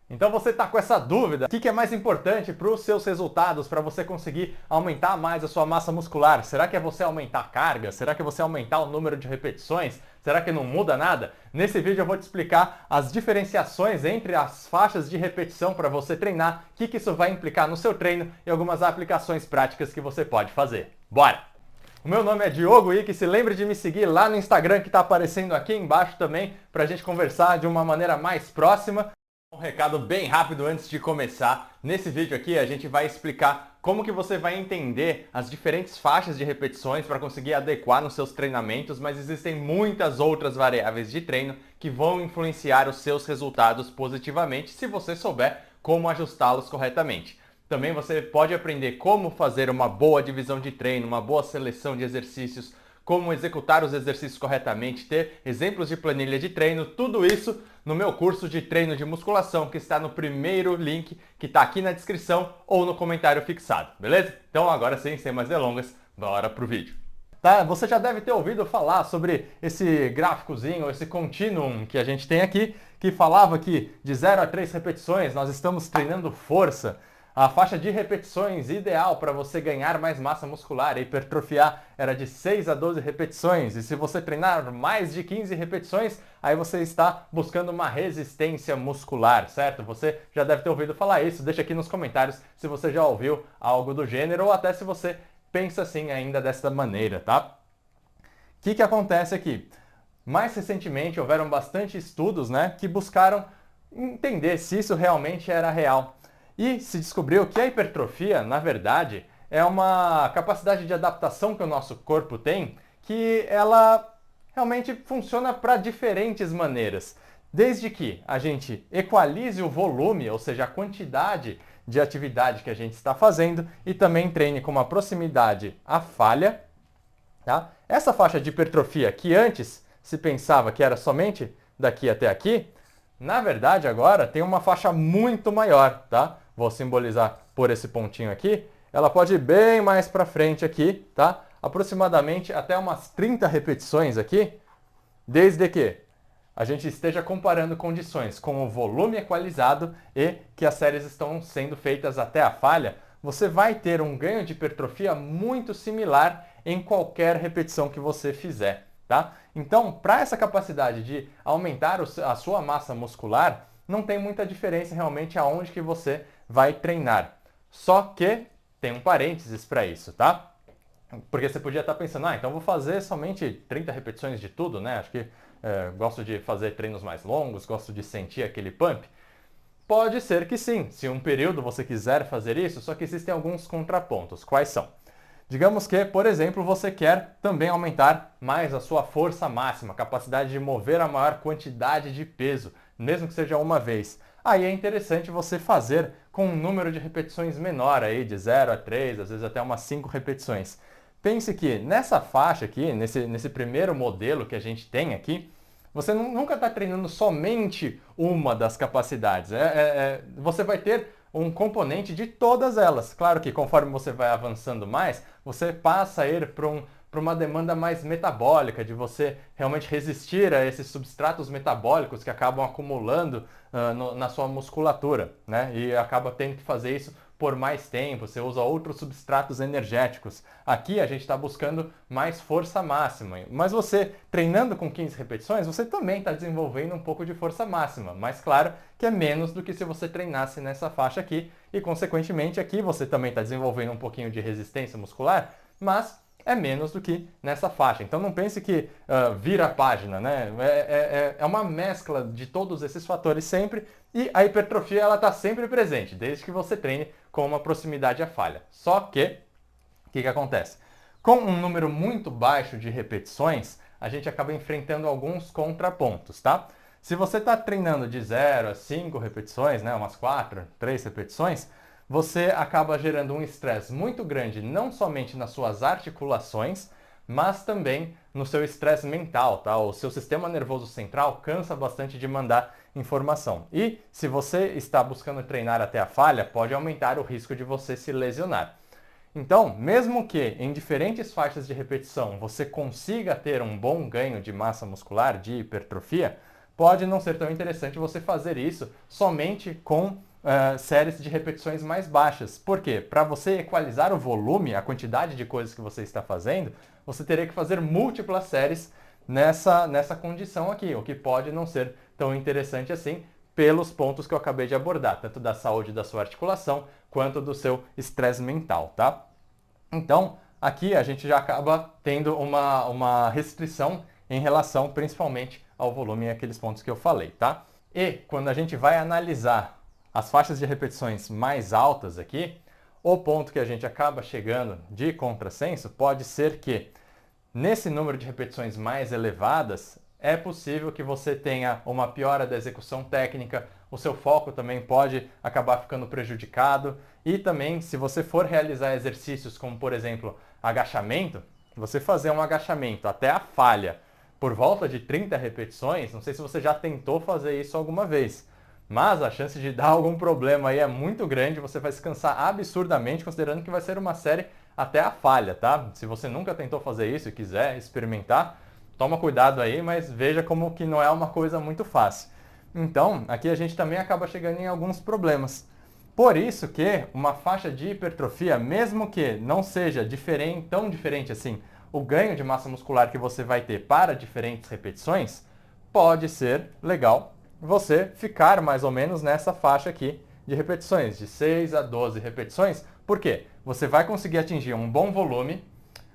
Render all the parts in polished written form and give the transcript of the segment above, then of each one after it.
Então você está com essa dúvida, o que é mais importante para os seus resultados, para você conseguir aumentar mais a sua massa muscular? Será que é você aumentar a carga? Será que é você aumentar o número de repetições? Será que não muda nada? Nesse vídeo eu vou te explicar as diferenciações entre as faixas de repetição para você treinar, o que isso vai implicar no seu treino e algumas aplicações práticas que você pode fazer. Bora! O meu nome é Diogo Ick, se lembre de me seguir lá no Instagram que está aparecendo aqui embaixo também, para a gente conversar de uma maneira mais próxima. Um recado bem rápido antes de começar. Nesse vídeo aqui a gente vai explicar como que você vai entender as diferentes faixas de repetições para conseguir adequar nos seus treinamentos, mas existem muitas outras variáveis de treino que vão influenciar os seus resultados positivamente se você souber como ajustá-los corretamente. Também você pode aprender como fazer uma boa divisão de treino, uma boa seleção de exercícios, como executar os exercícios corretamente, ter exemplos de planilha de treino, tudo isso no meu curso de treino de musculação que está no primeiro link que está aqui na descrição ou no comentário fixado, beleza? Então agora sim, sem mais delongas, bora pro vídeo. Tá, você já deve ter ouvido falar sobre esse gráficozinho, esse continuum que a gente tem aqui, que falava que de 0 a 3 repetições nós estamos treinando força. A faixa de repetições ideal para você ganhar mais massa muscular e hipertrofiar era de 6 a 12 repetições. E se você treinar mais de 15 repetições, aí você está buscando uma resistência muscular, certo? Você já deve ter ouvido falar isso. Deixa aqui nos comentários se você já ouviu algo do gênero ou até se você pensa assim ainda dessa maneira, tá? O que acontece aqui? Mais recentemente houveram bastante estudos, né, que buscaram entender se isso realmente era real. E se descobriu que a hipertrofia, na verdade, é uma capacidade de adaptação que o nosso corpo tem, que ela realmente funciona para diferentes maneiras. Desde que a gente equalize o volume, ou seja, a quantidade de atividade que a gente está fazendo, e também treine com uma proximidade à falha. Tá? Essa faixa de hipertrofia que antes se pensava que era somente daqui até aqui, na verdade agora tem uma faixa muito maior, tá? Vou simbolizar por esse pontinho aqui. Ela pode ir bem mais para frente aqui, tá? Aproximadamente até umas 30 repetições aqui, desde que a gente esteja comparando condições com o volume equalizado e que as séries estão sendo feitas até a falha, você vai ter um ganho de hipertrofia muito similar em qualquer repetição que você fizer, tá? Então, para essa capacidade de aumentar a sua massa muscular, não tem muita diferença realmente aonde que você vai treinar. Só que tem um parênteses para isso, tá? Porque você podia estar pensando, então vou fazer somente 30 repetições de tudo, né? Acho que gosto de fazer treinos mais longos, gosto de sentir aquele pump. Pode ser que sim, se um período você quiser fazer isso, só que existem alguns contrapontos. Quais são? Digamos que, por exemplo, você quer também aumentar mais a sua força máxima, a capacidade de mover a maior quantidade de peso, mesmo que seja uma vez. Aí é interessante você fazer com um número de repetições menor, aí, de 0 a 3, às vezes até umas 5 repetições. Pense que nessa faixa aqui, nesse primeiro modelo que a gente tem aqui, você nunca está treinando somente uma das capacidades. Você vai ter um componente de todas elas. Claro que conforme você vai avançando mais, você passa a ir para uma demanda mais metabólica, de você realmente resistir a esses substratos metabólicos que acabam acumulando na sua musculatura, né? E acaba tendo que fazer isso por mais tempo, você usa outros substratos energéticos. Aqui a gente está buscando mais força máxima, mas você treinando com 15 repetições, você também está desenvolvendo um pouco de força máxima, mas claro que é menos do que se você treinasse nessa faixa aqui, e consequentemente aqui você também está desenvolvendo um pouquinho de resistência muscular, mas é menos do que nessa faixa. Então não pense que vira a página, né? É uma mescla de todos esses fatores sempre, e a hipertrofia ela está sempre presente, desde que você treine com uma proximidade à falha. Só que, o que acontece? Com um número muito baixo de repetições, a gente acaba enfrentando alguns contrapontos, tá? Se você está treinando de 0 a 5 repetições, né, umas 4, 3 repetições, você acaba gerando um estresse muito grande, não somente nas suas articulações, mas também no seu estresse mental, tá? O seu sistema nervoso central cansa bastante de mandar informação. E se você está buscando treinar até a falha, pode aumentar o risco de você se lesionar. Então, mesmo que em diferentes faixas de repetição você consiga ter um bom ganho de massa muscular, de hipertrofia, pode não ser tão interessante você fazer isso somente com séries de repetições mais baixas. Por quê? Para você equalizar o volume, a quantidade de coisas que você está fazendo, você teria que fazer múltiplas séries nessa condição aqui, o que pode não ser tão interessante assim, pelos pontos que eu acabei de abordar, tanto da saúde da sua articulação, quanto do seu estresse mental, tá? Então, aqui a gente já acaba tendo uma restrição em relação principalmente ao volume e aqueles pontos que eu falei, tá? E quando a gente vai analisar as faixas de repetições mais altas aqui, o ponto que a gente acaba chegando de contrassenso pode ser que nesse número de repetições mais elevadas, é possível que você tenha uma piora da execução técnica, o seu foco também pode acabar ficando prejudicado e também se você for realizar exercícios como, por exemplo, agachamento, você fazer um agachamento até a falha por volta de 30 repetições, não sei se você já tentou fazer isso alguma vez, mas a chance de dar algum problema aí é muito grande, você vai se cansar absurdamente, considerando que vai ser uma série até a falha, tá? Se você nunca tentou fazer isso e quiser experimentar, toma cuidado aí, mas veja como que não é uma coisa muito fácil. Então, aqui a gente também acaba chegando em alguns problemas. Por isso que uma faixa de hipertrofia, mesmo que não seja tão diferente assim, o ganho de massa muscular que você vai ter para diferentes repetições, pode ser legal você ficar mais ou menos nessa faixa aqui de repetições, de 6 a 12 repetições. Por quê? Você vai conseguir atingir um bom volume,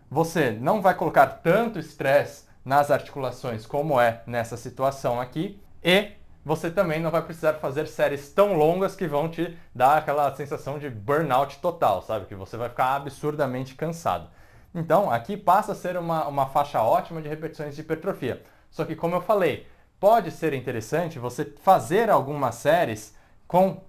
você não vai colocar tanto estresse nas articulações como é nessa situação aqui, e você também não vai precisar fazer séries tão longas que vão te dar aquela sensação de burnout total, sabe? Que você vai ficar absurdamente cansado. Então, aqui passa a ser uma faixa ótima de repetições de hipertrofia. Só que, como eu falei, pode ser interessante você fazer algumas séries com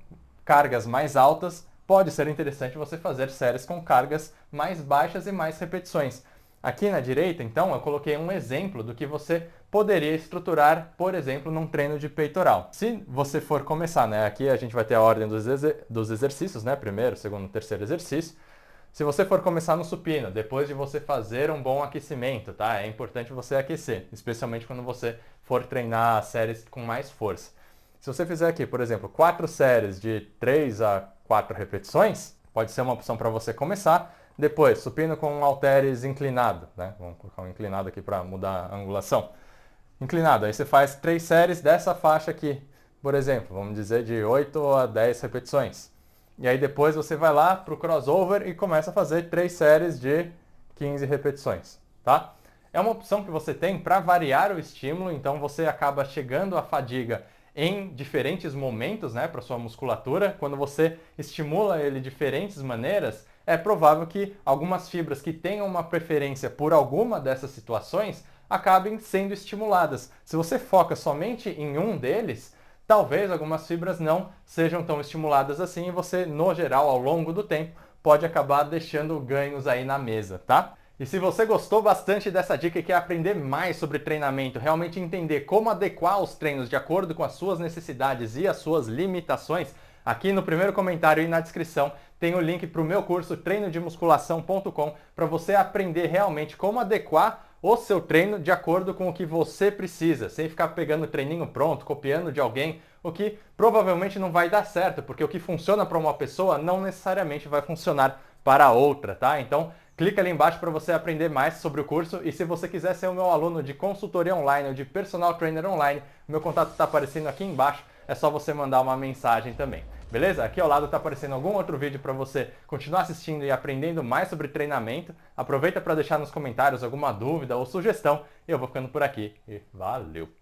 cargas mais altas, pode ser interessante você fazer séries com cargas mais baixas e mais repetições. Aqui na direita, então, eu coloquei um exemplo do que você poderia estruturar, por exemplo, num treino de peitoral. Se você for começar, né, aqui a gente vai ter a ordem dos exercícios, né, primeiro, segundo, terceiro exercício. Se você for começar no supino, depois de você fazer um bom aquecimento, tá? É importante você aquecer, especialmente quando você for treinar séries com mais força. Se você fizer aqui, por exemplo, 4 séries de 3 a 4 repetições, pode ser uma opção para você começar. Depois, supino com um halteres inclinado, né? Vamos colocar um inclinado aqui para mudar a angulação. Inclinado, aí você faz 3 séries dessa faixa aqui, por exemplo, vamos dizer de 8 a 10 repetições. E aí depois você vai lá para o crossover e começa a fazer 3 séries de 15 repetições, tá? É uma opção que você tem para variar o estímulo, então você acaba chegando à fadiga em diferentes momentos, né, para sua musculatura. Quando você estimula ele de diferentes maneiras, é provável que algumas fibras que tenham uma preferência por alguma dessas situações acabem sendo estimuladas. Se você foca somente em um deles, talvez algumas fibras não sejam tão estimuladas assim e você, no geral, ao longo do tempo, pode acabar deixando ganhos aí na mesa, tá? E se você gostou bastante dessa dica e quer aprender mais sobre treinamento, realmente entender como adequar os treinos de acordo com as suas necessidades e as suas limitações, aqui no primeiro comentário e na descrição tem o link para o meu curso treinodemusculação.com para você aprender realmente como adequar o seu treino de acordo com o que você precisa, sem ficar pegando o treininho pronto, copiando de alguém, o que provavelmente não vai dar certo, porque o que funciona para uma pessoa não necessariamente vai funcionar para outra, tá? Então, clica ali embaixo para você aprender mais sobre o curso e se você quiser ser o meu aluno de consultoria online ou de personal trainer online, meu contato está aparecendo aqui embaixo, é só você mandar uma mensagem também. Beleza? Aqui ao lado está aparecendo algum outro vídeo para você continuar assistindo e aprendendo mais sobre treinamento. Aproveita para deixar nos comentários alguma dúvida ou sugestão e eu vou ficando por aqui e valeu!